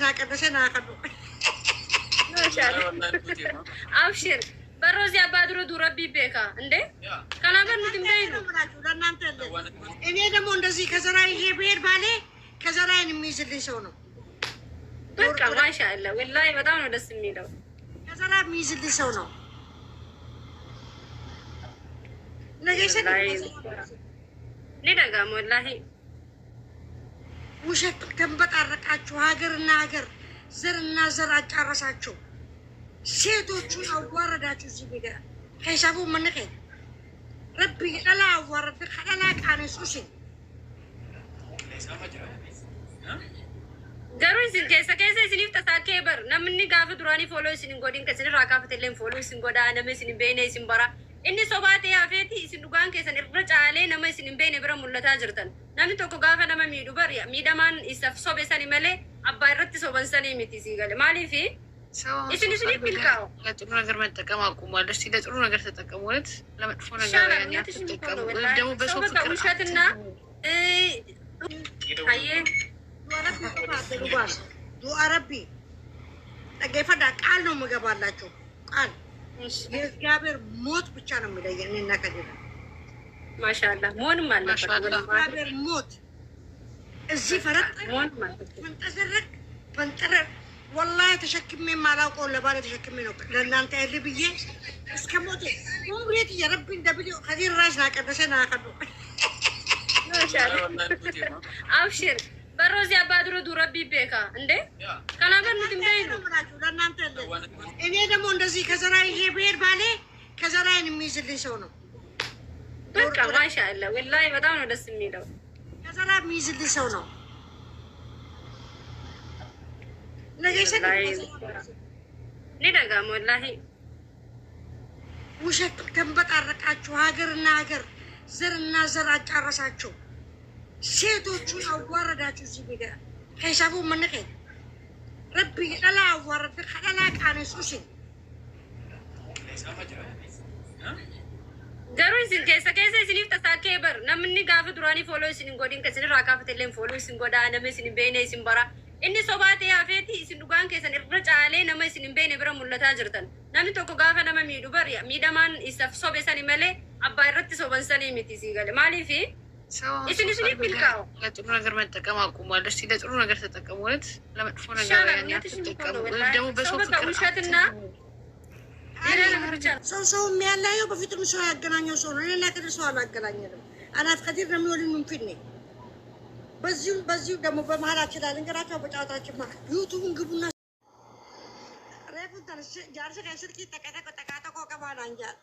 ناقدشنا أخذوا. ما شاء الله. أبشر. بروز يا بادرو دو ربي بيكا عندي كلام بنتمدينو እኔ ደግሞ እንደዚህ ከዘራይ ይሄ ብሄድ ባሌ ከዘራይን የሚይዝልኝ ሰው ነው። በቃ ማሻአላ ወላሂ በጣም ነው ደስ የሚለው። ከዘራ የሚይዝልኝ ሰው ነው። ለገሰን ሊደጋም ወላሂ ውሸት ተንበጣረቃችሁ፣ ሀገርና ሀገር ዘርና ዘር አጫረሳችሁ። ሴቶቹን አዋረዳችሁ። እዚህ ቤት ሂሳቡ ምንከኝ ረቢ ቀላ አዋረድ ከላ ቃነሱሲ ገሩን ከሰ ሲኒፍ ተሳከበር ነምኒ ጋፍ ዱራኒ ፎሎ ሲን ጎዲን ከሲን ራካፍተለን ፎሎ ሲን ጎዳ ነመ ሲን በይነ ሲን በራ እኒ ሶባቴ ያፌቲ ሲን ዱጋን ከሰን ረጫሌ ነመ ሲን በይነ ብረ ሙለታ ጅርተን ነምን ተኮ ጋፈ ነመ ሚዱ በር ሚደማን ይሰፍሶ በሰኒ መለ አባይረት ሶበንሰኒ ሚቲ ሲገለ ማሊፊ ለጥሩ ነገር መጠቀም አቁሟል። እስቲ ለጥሩ ነገር ተጠቀሙት፣ ለመጥፎ ነገር ያትጠቀሙ ደግሞ በሰው ፍቅር ውሸትና ዱአ ረቢ ጠገፈዳ ቃል ነው የምገባላችሁ። ቃል የእግዚአብሔር ሞት ብቻ ነው የሚለየን። እኔና ከዲራ ማሻአላ ሞንም አለበት እግዚአብሔር ሞት እዚህ ፈንጠዘረቅ ፈንጠረቅ والله تشكمي ما لاقول لبالي تشكمي نوك لأن أنت اللي بيجي اسكموتي عمري يا ربي ندبلي خدير راسنا كدسنا خدو ما شاء الله. أبشر بروز يا بادرو دو ربي بيكا عندي كلام بنتمدينو لأن أنت اللي إني دمون دزي كزراي يبير بالي كزراي نميزلي سونو بقى ما شاء الله والله بدأنا ندس ميلو كزراي ميزلي سونو ሊደጋም ወላሂ ውሸት ተንበጣረቃችሁ። ሀገርና ሀገር ዘርና ዘር አጫረሳችሁ። ሴቶቹን አዋረዳችሁ። እዚህ ቤት ሂሳቡ ምንከኝ ረቢ ቀላ አዋረድ ከላ ቃነሱሲ ገሩን ከሰ ሲኒፍ ተሳከበር ነምኒ ጋፍ ዱራኒ ፎሎ ሲን ጎዲን ከሲን ራካፍተለን ፎሎ ሲን ጎዳ ነመ ሲን በይነ ሲን በራ እኒ ሶባቴ ያፌቲ ሲን ዱጋን ከሰን ረጫሌ ነመ ሲን በይነ ብረ ሙለታ ጅርተን ነምን ተኮ ጋፈ ነመ ሚዱ በር ሚደማን ይሰፍሶ በሰኒ መለ አባይረት ሶበንሰኒ ሚቲ ሲገለ ማሊፊ ለጥሩ ነገር መጠቀም አቁሟል። እስቲ ለጥሩ ነገር ተጠቀሙት፣ ለመጥፎ ነገር ያትጠቀሙ ደግሞ በሰው ፍቅር ውሸትና ሰው የሚያለየው በፊትም ሰው ያገናኘው ሰው ነው። ሌላ ከድር ሰው አላገናኘንም። አናት ከዲር ነው የሚወልን ምንፊኔ በዚሁ ደግሞ በመሀላችን ላይ ልንገራቸው። በጫወታችን ዩቱብን ግቡና ሬፉን ጃርሰ ከስርቂ ተቀጠቆ ቀባና እንጃል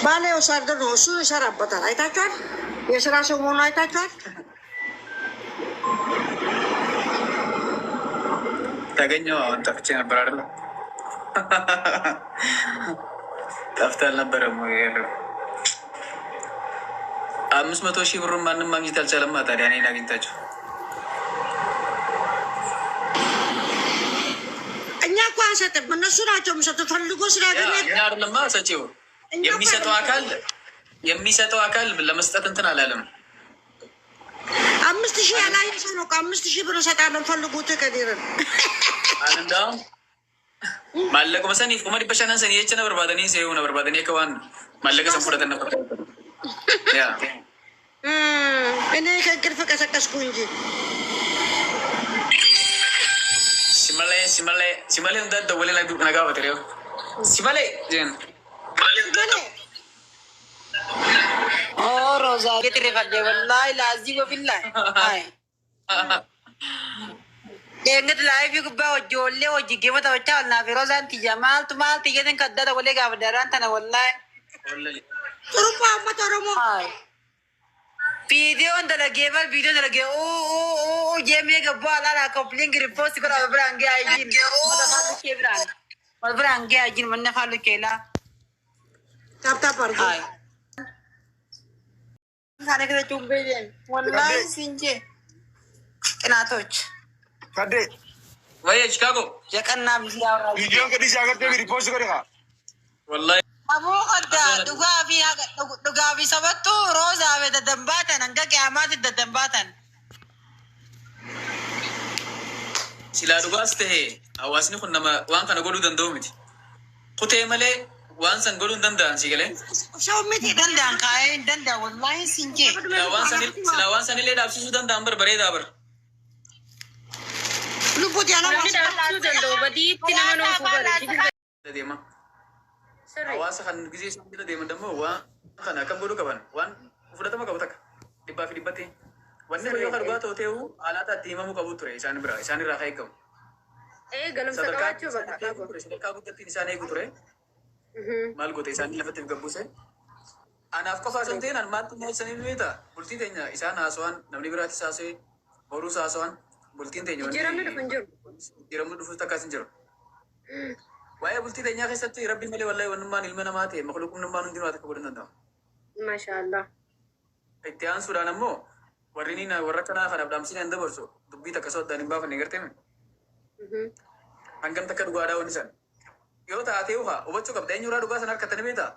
ባለ ወሳደር ነው እሱ ይሰራበታል። አይታችኋል? የስራ ሰው መሆኑ አይታችኋል? ተገኘው አሁን ጠፍቼ ነበር አይደል? ጠፍተህ አልነበረም ወይ? 500,000 ብሩን ማንም ማግኘት አልቻለም። ታዲያ እኔን አግኝታችሁ እኛ እኮ አንሰጥም፣ እነሱ ናቸው የሚሰጡት። ፈልጎ ስላገኘ አይደለማ ሰጪው የሚሰጠው አካል ለመስጠት እንትን አላለም። 5,000 ያላየ ሰው ነው። 5,000 ብር እሰጣለሁ ፈልጉት ከዲርን አንዳው ማለቀ መሰኒ ቁመዲ በሻናን ሰኒ የቸ ነበር ባደኒ ሰው ነበር ባደኒ ከዋን ማለቀ ሰንፈረተ ነበር ያ እኔ ከእንቅልፍ ቀሰቀስኩ እንጂ ሲመሌ እንደደወለ ነጋ በተሪው ሲመሌ ጀን ሮዛ ጌትሬፋደ ወላሂ ላዚ ወቢላሂ አይ Enggak live juga bawa jole wajib gimana tahu cakap nak Firozan tiga mal tu mal tiga yang kada tak boleh gak berdarah tanah wallahi. Turun apa turun? Video anda lagi apa? Video anda lagi oh jam yang kebuat lah komplain kiri post kau apa berangge ajin. Mana falu kebran? Mana berangge ajin mana falu kela? Tap pergi. Sana kita cumbe je. Wallahi sinje. Kenapa tuh? Kade. Wah, Chicago. Ya kan nabi siapa? Video yang kadi jangan dia repost kau deh. Wallahi. Amo kada dugabi sabattu roza beda dambatan anga kiamat dambatan. Sila dhugaas ta'e hawaasni kun nama waan kana godhuu danda'u miti. Kutee malee waan san godhuu hin danda'an si galee. Shawmiti Dandan kai dandan wallahi sinje. Sila waan sanillee dhaabsisuu danda'an barbareedaa bar. lubbuti ana namni dhaabsisuu danda'u badiitti nama nuufuu bara. Deema. Sirrii. Hawaasa kan gisee isaan bira deeman dammoo waan kana kan godhuu qaban waan fudhatama qabu takka dhibbaa fi dhibbatti. Wanni kun yoo kan dhugaa ta'u ta'uu haalaata itti himamuu qabu ture isaan bira isaan irraa eegamu. Galumsa qabaachuu bakka qabu. Sadarkaa guddattiin isaan eegu ture. Maal goote isaan lafatti gabbuse. Anaaf qofa osoo hin ta'in maaltu moosanii nu beektaa bultii teenya isaan haasawaan namni biraattis haasawee boruus haasawaan bultiin teenya Jijjiiramni dhufu hin jiru. jijjiiramni dhufuus takkaas hin jiru. Waa'ee bultii teenyaa keessatti rabbi malee wallahi wannummaan ilma namaa ta'e makluuqummaan hundinuu akka godhan danda'u. Maashaallah. Itti aansuudhaan ammoo warri warra kanaa kanaaf dhaamsiin hin dabarsu dubbii takka soddaan hin baafanne gartee hangam takka dhugaadhaa wanni san. Yoo taatee hubachuu qabda eenyurraa dhugaa san harkattanii beektaa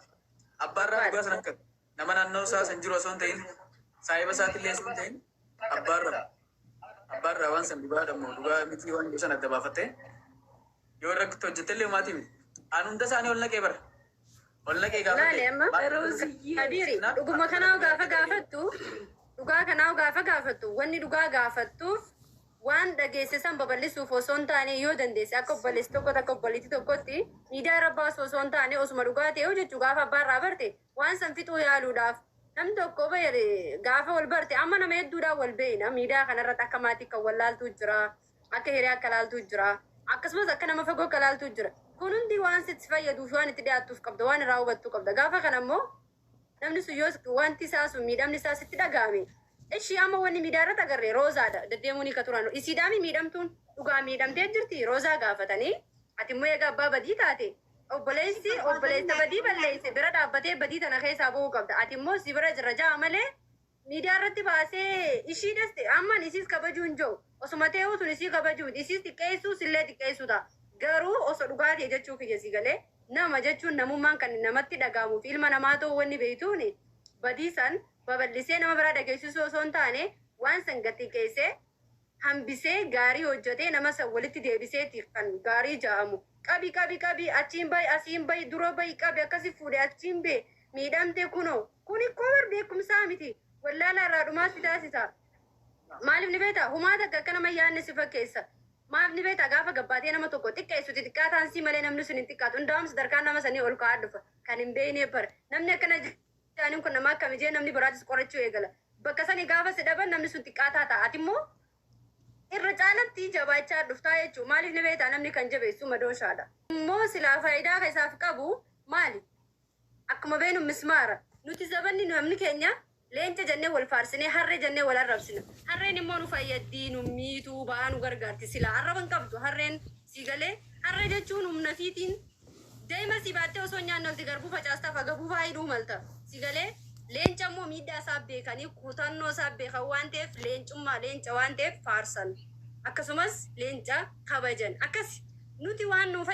abbaarraa dhugaa san harkatta nama naannoo isaa san jiru osoo hin ta'in saahiba isaatiillee osoo hin ta'in abbaarraa waan san dhugaa miti waan jiru san adda baafattee yoo irra hojjettellee maatii miti. Aan hunda isaanii ol naqee bara. Ol naqee Laale amma Hadiiri dhuguma kanaa gaafa gaafattu wanni dhugaa gaafattuuf waan dhageessisan babal'isuuf osoo hin taane yoo dandeesse akka obboleessi tokko takka obboleettii tokkotti miidiyaa irra baasu osoo hin taane osuma dhugaa ta'e hojjechuu gaafa abbaarraa barte waan san fixuu yaaluudhaaf namni tokko gaafa wal barte amma nama hedduudhaan wal beeyna miidiyaa kanarratti akka maatii kan wal laaltuu jira akka hiree akka laaltuu jira akkasumas akka nama fagoo akka laaltuu jira kun hundi waan sitti fayyaduuf waan itti dhiyaattuuf qabda waan irraa hubattuu qabda gaafa kana ammoo namni sun yoo wanti isaa sun miidhamni isaa sitti dhaga'ame ishii amma wanni miidiyaa irratti agarree roozaadha deddeemuun ka turan isiidhaami miidhamtuun dhugaa miidhamtee jirti roozaa gaafatanii ati immoo egaa abbaa badii taate obboleessa badii balleesse bira dhaabbatee badii tana keessaa bahuu qabda ati immoo si bira jirra ja'a malee miidiyaa irratti baasee ishii dhaste amman isiis kabajuu hin jiru osuma ta'uu sun isii kabajuu isiis xiqqeessuu sillee xiqqeessuu ta'a garuu osoo dhugaa ta'e jechuu kiyya si galee nama jechuun namummaan kan namatti dhaga'amuuf ilma namaa ta'uu wanni beektuuni badii san babal'isee nama biraa dhageessisuu osoo hin taane waan san gati keessee hambisee gaarii hojjetee nama san walitti deebiseetiif kan gaarii ja'amu qabi achiin bayi asiin bayi dura bayi qabi akkasi fuudhe achiin bee miidhamte kunoo kuni kobar beekumsaa miti wallaala irraa dhumaa si taasisa maaliif ni beektaa humaa takka akka nama yaadne si fakkeessa maaf ni beektaa gaafa gabbaatee nama tokko xiqqeessuti xiqqaataan si malee namni sun hin xiqqaatu hundaa'um sadarkaan nama sanii ol ka'aa dhufa kan hin beeknee bara namni akkana Jaanin kun nama akkami jee namni biraatis qorachuu eegala. Bakka sani gaafa si dhaban namni sun xiqqaataa ta'a. Ati immoo irra caalatti jabaachaa dhuftaa jechuudha. Maaliif ni beektaa namni kan jabeessu madooshaadha. Immoo silaa faayidaa isaaf qabu maali? Akkuma beenu mismaara. Nuti zabanni namni keenya leenca jennee wal faarsinee harree jennee wal arrabsina. Harreen immoo nu fayyaddi nu miituu ba'aa nu gargaarti. Silaa arraban qabdu harreen si galee harree jechuun humna fiitiin Deema si baattee osoo nyaannolti garbuu facaastaa fagabuu faayiduu malta. Si galee leenca immoo miidhaa isaa beekanii kutannoo isaa beekan waan ta'eef leenca waan ta'eef faarsan. Akkasumas leenca kabajan. Akkas nuti waan nuuf